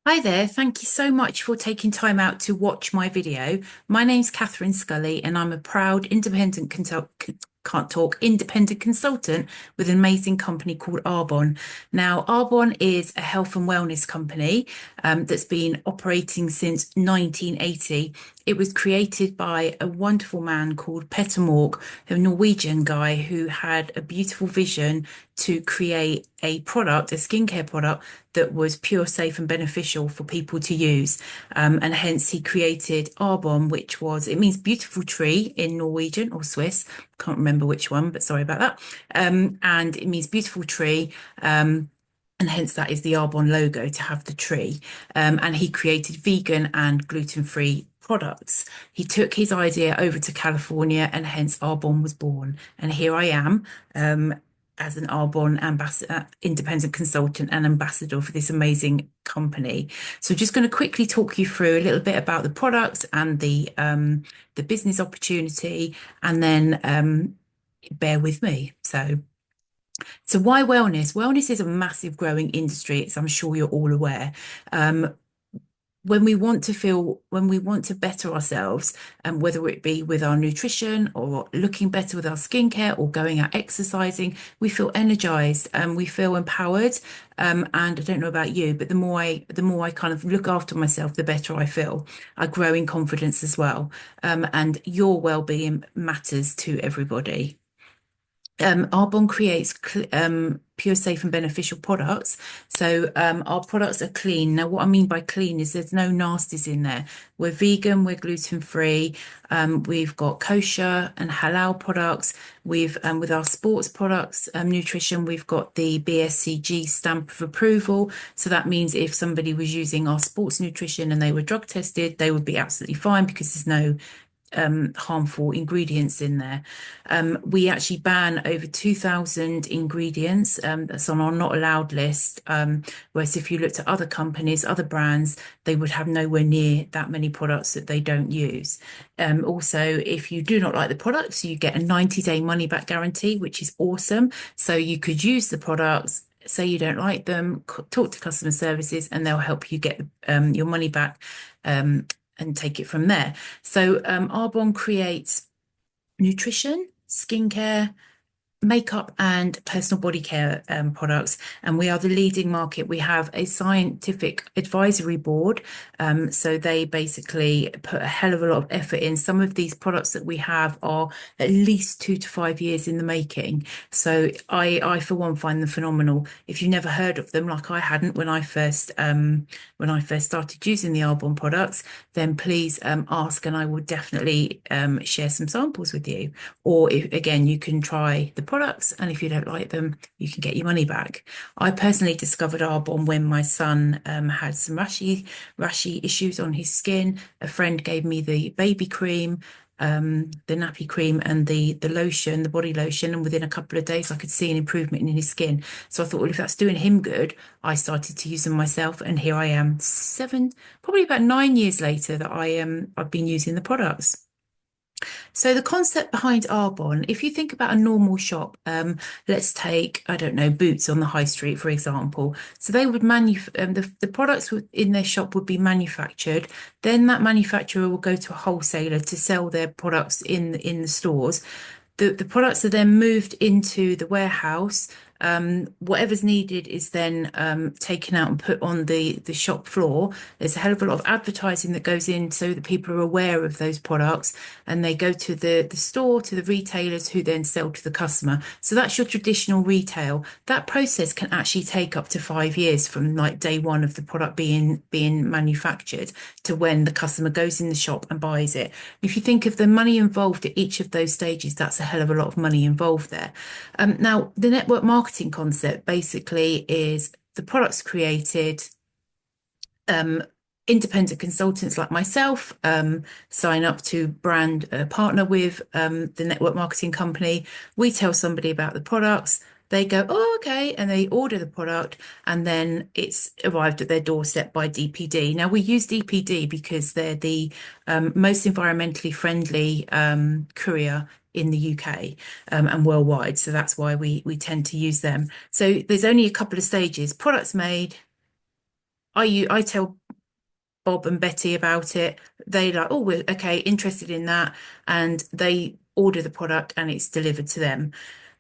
Hi there, thank you so much for taking time out to watch my video. My name's Catherine Scully and I'm a proud can't talk, independent consultant with an amazing company called Arbonne. Now, Arbonne is a health and wellness company that's been operating since 1980. It was created by a wonderful man called Petter Mork, a Norwegian guy who had a beautiful vision to create a product, a skincare product that was pure, safe, and beneficial for people to use. And hence he created Arbonne, which was, it means beautiful tree in Norwegian or Swiss. Can't remember which one, but sorry about that. And it means beautiful tree. And hence that is the Arbonne logo to have the tree. And he created vegan and gluten-free products. He took his idea over to California and hence Arbonne was born. And here I am. As an Arbonne ambassador, independent consultant and ambassador for this amazing company. So just going to quickly talk you through a little bit about the products and the business opportunity, and then bear with me. So why wellness? Wellness is a massive growing industry, as I'm sure you're all aware. Um, when we want to better ourselves, and whether it be with our nutrition or looking better with our skincare or going out exercising, we feel energized and we feel empowered. And I don't know about you, but the more I kind of look after myself, the better I feel. I grow in confidence as well. And your well-being matters to everybody. Arbonne creates pure, safe, and beneficial products. So our products are clean. Now, what I mean by clean is there's no nasties in there. We're vegan, we're gluten free. We've got kosher and halal products. We've with our sports products, nutrition, we've got the BSCG stamp of approval. So that means if somebody was using our sports nutrition and they were drug tested, they would be absolutely fine because there's no harmful ingredients in there. We actually ban over 2,000 ingredients. That's on our not allowed list. Whereas if you looked at other companies, other brands, they would have nowhere near that many products that they don't use. Also, if you do not like the products, you get a 90-day money back guarantee, which is awesome. So you could use the products. Say you don't like them, talk to customer services, and they'll help you get your money back and take it from there. So Arbonne creates nutrition, skincare, makeup and personal body care products, and we are the leading market. We have a scientific advisory board, so they basically put a hell of a lot of effort in. Some of these products that we have are at least 2 to 5 years in the making. So I for one find them phenomenal. If you've never heard of them, like I hadn't when I first started using the Arbonne products, then please ask, and I will definitely share some samples with you. Or if, again, you can try the products, and if you don't like them, you can get your money back. I personally discovered Arbonne when my son had some rashy issues on his skin. A friend gave me the baby cream, the nappy cream, and the lotion, the body lotion, and within a couple of days, I could see an improvement in his skin. So I thought, well, if that's doing him good, I started to use them myself, and here I am, probably about 9 years later that I've been using the products. So the concept behind Arbonne, if you think about a normal shop, let's take, I don't know, Boots on the high street, for example. So they would the products in their shop would be manufactured. Then that manufacturer will go to a wholesaler to sell their products in the stores. The products are then moved into the warehouse. Whatever's needed is then taken out and put on the shop floor. There's a hell of a lot of advertising that goes in so that people are aware of those products, and they go to the store, to the retailers who then sell to the customer. So that's your traditional retail. That process can actually take up to 5 years from like day one of the product being manufactured to when the customer goes in the shop and buys it. If you think of the money involved at each of those stages, that's a hell of a lot of money involved there. Now, the network marketing concept basically is the products created. Um, Independent consultants like myself sign up to brand partner with the network marketing company. We tell somebody about the products. They go, oh, okay, and they order the product, and then it's arrived at their doorstep by DPD. Now, we use DPD because they're the most environmentally friendly courier in the UK and worldwide. So that's why we tend to use them. So there's only a couple of stages: products made, I tell Bob and Betty about it. They like, oh, we're okay, interested in that, and they order the product and it's delivered to them.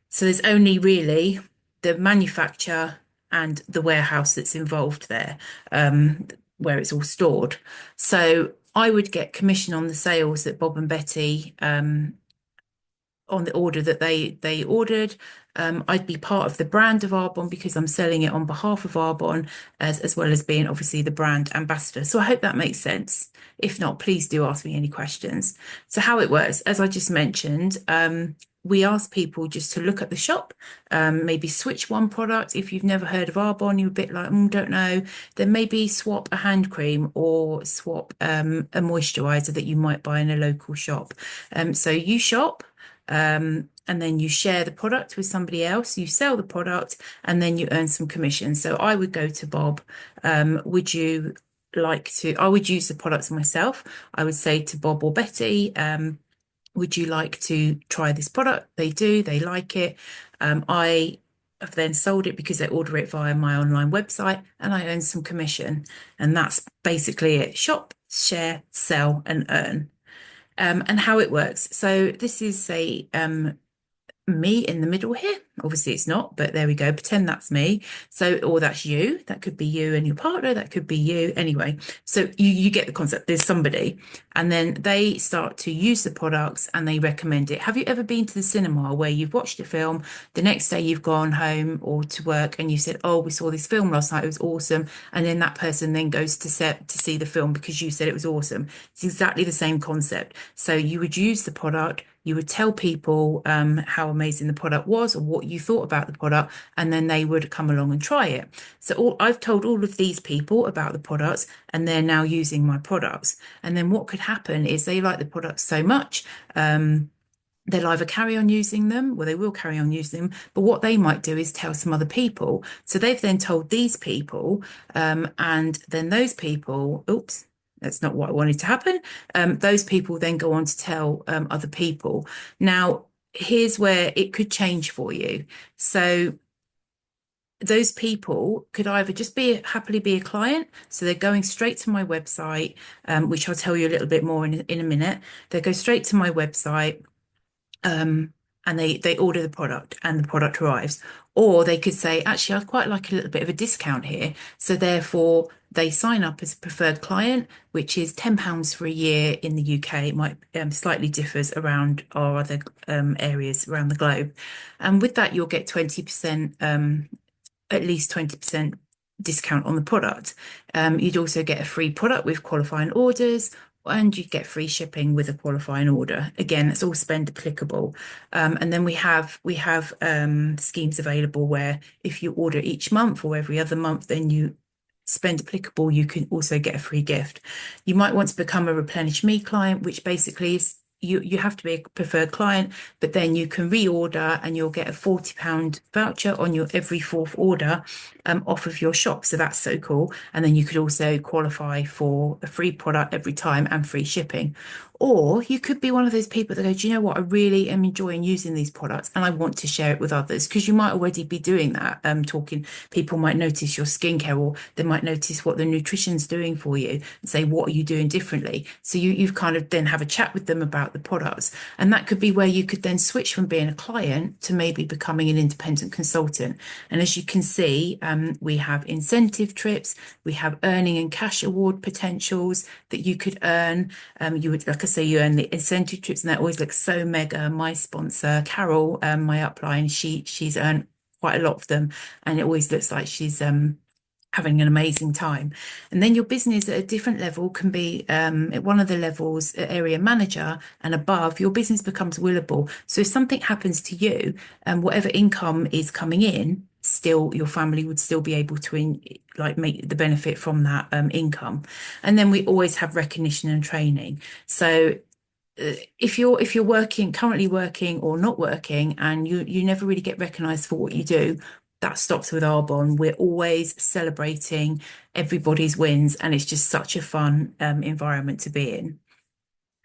So there's only really the manufacturer and the warehouse that's involved there, um, where it's all stored. So I would get commission on the sales that Bob and Betty on the order that they ordered. I'd be part of the brand of Arbonne because I'm selling it on behalf of Arbonne, as well as being obviously the brand ambassador. So I hope that makes sense. If not, please do ask me any questions. So how it works, as I just mentioned, we ask people just to look at the shop, maybe switch one product. If you've never heard of Arbonne, you're a bit like, don't know, then maybe swap a hand cream or swap a moisturizer that you might buy in a local shop. So you shop. And then you share the product with somebody else, you sell the product, and then you earn some commission. So I would go to Bob, would you like to? I would use the products myself. I would say to Bob or Betty, would you like to try this product? They do, they like it. I have then sold it because they order it via my online website and I earn some commission. And that's basically it. Shop, share, sell, and earn. And how it works. So this is a me in the middle here. Obviously, it's not, but there we go. Pretend that's me. So, or that's you. That could be you and your partner. That could be you. Anyway, so you get the concept. There's somebody, and then they start to use the products and they recommend it. Have you ever been to the cinema where you've watched a film, the next day you've gone home or to work and you said, "Oh, we saw this film last night. It was awesome," and then that person then goes to set to see the film because you said it was awesome. It's exactly the same concept. So you would use the product. You would tell people how amazing the product was or what you thought about the product, and then they would come along and try it. So I've told all of these people about the products, and they're now using my products. And then what could happen is they like the products so much. They'll either carry on using them, well, they will carry on using them, but what they might do is tell some other people. So they've then told these people, and then those people, oops, that's not what I wanted to happen. Those people then go on to tell other people. Now, here's where it could change for you. So those people could either just be happily be a client, so they're going straight to my website, which I'll tell you a little bit more in a minute. They go straight to my website, and they order the product and the product arrives. Or they could say, actually, I'd quite like a little bit of a discount here. So therefore, they sign up as a preferred client, which is £10 for a year in the UK. It might slightly differs around our other areas around the globe. And with that, you'll get 20%, at least 20% discount on the product. You'd also get a free product with qualifying orders, and you get free shipping with a qualifying order. Again, it's all spend applicable. And then we have schemes available where if you order each month or every other month, then you spend applicable, you can also get a free gift. You might want to become a replenish me client, which basically is you have to be a preferred client, but then you can reorder and you'll get a £40 voucher on your every fourth order off of your shop. So that's so cool. And then you could also qualify for a free product every time and free shipping. Or you could be one of those people that go, do you know what? I really am enjoying using these products and I want to share it with others because you might already be doing that. Talking, people might notice your skincare or they might notice what the nutrition's doing for you and say, what are you doing differently? So you've kind of then have a chat with them about the products. And that could be where you could then switch from being a client to maybe becoming an independent consultant. And as you can see, we have incentive trips, we have earning and cash award potentials that you could earn. You would, like I say, you earn the incentive trips, and that always looks so mega. My sponsor, Carol, my upline, she's earned quite a lot of them, and it always looks like she's having an amazing time. And then your business at a different level can be at one of the levels, area manager and above, your business becomes willable. So if something happens to you and whatever income is coming in, still your family would still be able to like make the benefit from that income. And then we always have recognition and training. So if you're working currently working or not working and you never really get recognized for what you do, that stops with Arbonne. We're always celebrating everybody's wins, and it's just such a fun environment to be in.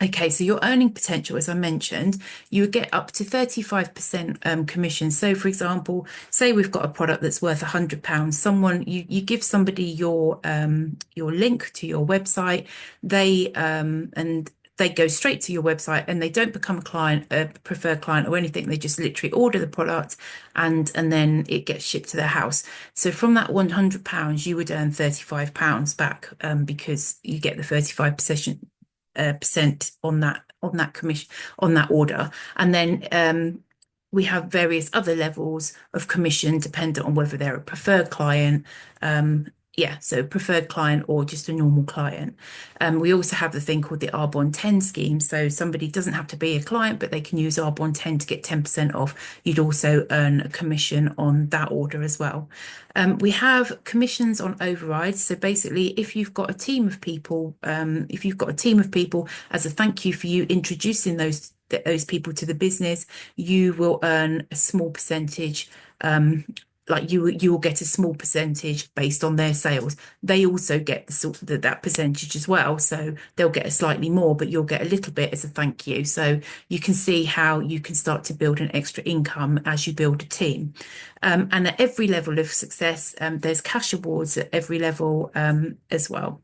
Okay, so your earning potential, as I mentioned, you would get up to 35% commission. So, for example, say we've got a product that's worth £100. You give somebody your link to your website, and they go straight to your website and they don't become a preferred client or anything. They just literally order the product and then it gets shipped to their house. So from that £100, you would earn £35 back because you get the 35% percent on that commission on that order. And then we have various other levels of commission dependent on whether they're a preferred client. Yeah, so preferred client or just a normal client. We also have the thing called the Arbonne 10 scheme. So somebody doesn't have to be a client, but they can use Arbonne 10 to get 10% off. You'd also earn a commission on that order as well. We have commissions on overrides. So basically, if you've got a team of people as a thank you for you introducing those people to the business, you will earn a small percentage. Like you will get a small percentage based on their sales. They also get that percentage as well, so they'll get a slightly more, but you'll get a little bit as a thank you. So you can see how you can start to build an extra income as you build a team. And at every level of success, there's cash awards at every level as well.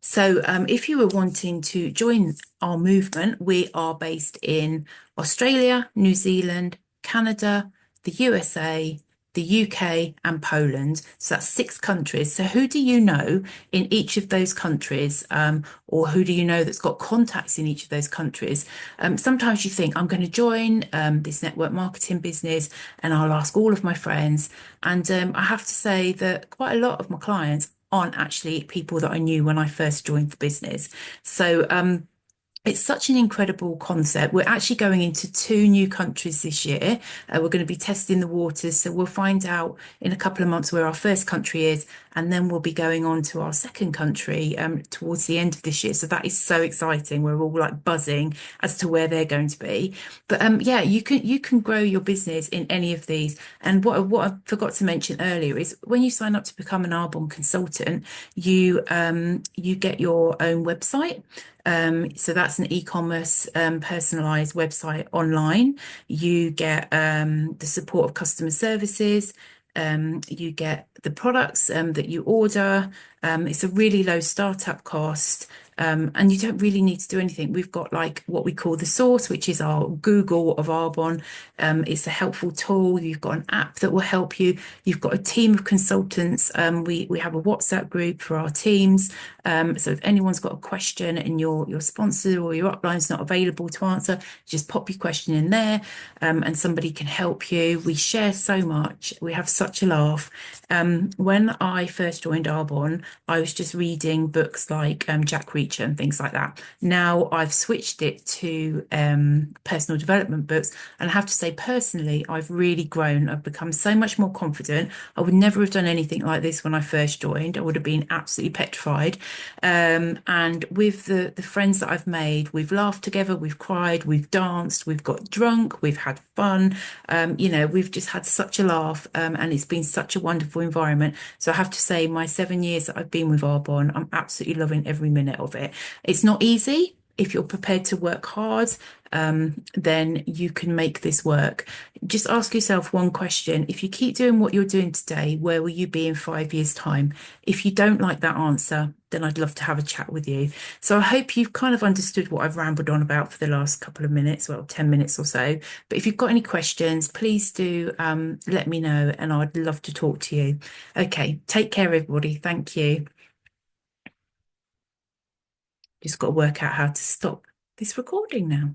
So, if you were wanting to join our movement, we are based in Australia, New Zealand, Canada, the USA, the UK, and Poland. So that's 6 countries. So, who do you know in each of those countries, or who do you know that's got contacts in each of those countries? Sometimes you think, I'm going to join this network marketing business and I'll ask all of my friends. And I have to say that quite a lot of my clients aren't actually people that I knew when I first joined the business. So it's such an incredible concept. We're actually going into 2 new countries this year. We're going to be testing the waters. So we'll find out in a couple of months where our first country is, and then we'll be going on to our second country towards the end of this year. So that is so exciting. We're all like buzzing as to where they're going to be. But yeah, you can grow your business in any of these. And what I forgot to mention earlier is when you sign up to become an Arbonne consultant, you get your own website. So that's an e-commerce personalized website online. You get the support of customer services. You get the products that you order. It's a really low startup cost. And you don't really need to do anything. We've got like what we call the source, which is our Google of Arbonne. It's a helpful tool. You've got an app that will help you. You've got a team of consultants. We have a WhatsApp group for our teams. So if anyone's got a question and your sponsor or your upline's not available to answer, just pop your question in there, and somebody can help you. We share so much. We have such a laugh. When I first joined Arbonne, I was just reading books like Jack Reacher and things like that. Now I've switched it to personal development books, and I have to say, personally, I've really grown. I've become so much more confident. I would never have done anything like this when I first joined. I would have been absolutely petrified. And with the friends that I've made, we've laughed together, we've cried, we've danced, we've got drunk, we've had fun. We've just had such a laugh, and it's been such a wonderful environment. So I have to say, my 7 years that I've been with Arbonne, I'm absolutely loving every minute of it. It's not easy. If you're prepared to work hard, then you can make this work. Just ask yourself one question. If you keep doing what you're doing today, where will you be in 5 years' time? If you don't like that answer, then I'd love to have a chat with you. So I hope you've kind of understood what I've rambled on about for the last couple of minutes, well, 10 minutes or so. But if you've got any questions, please do let me know and I'd love to talk to you. Okay, take care, everybody. Thank you. Just got to work out how to stop this recording now.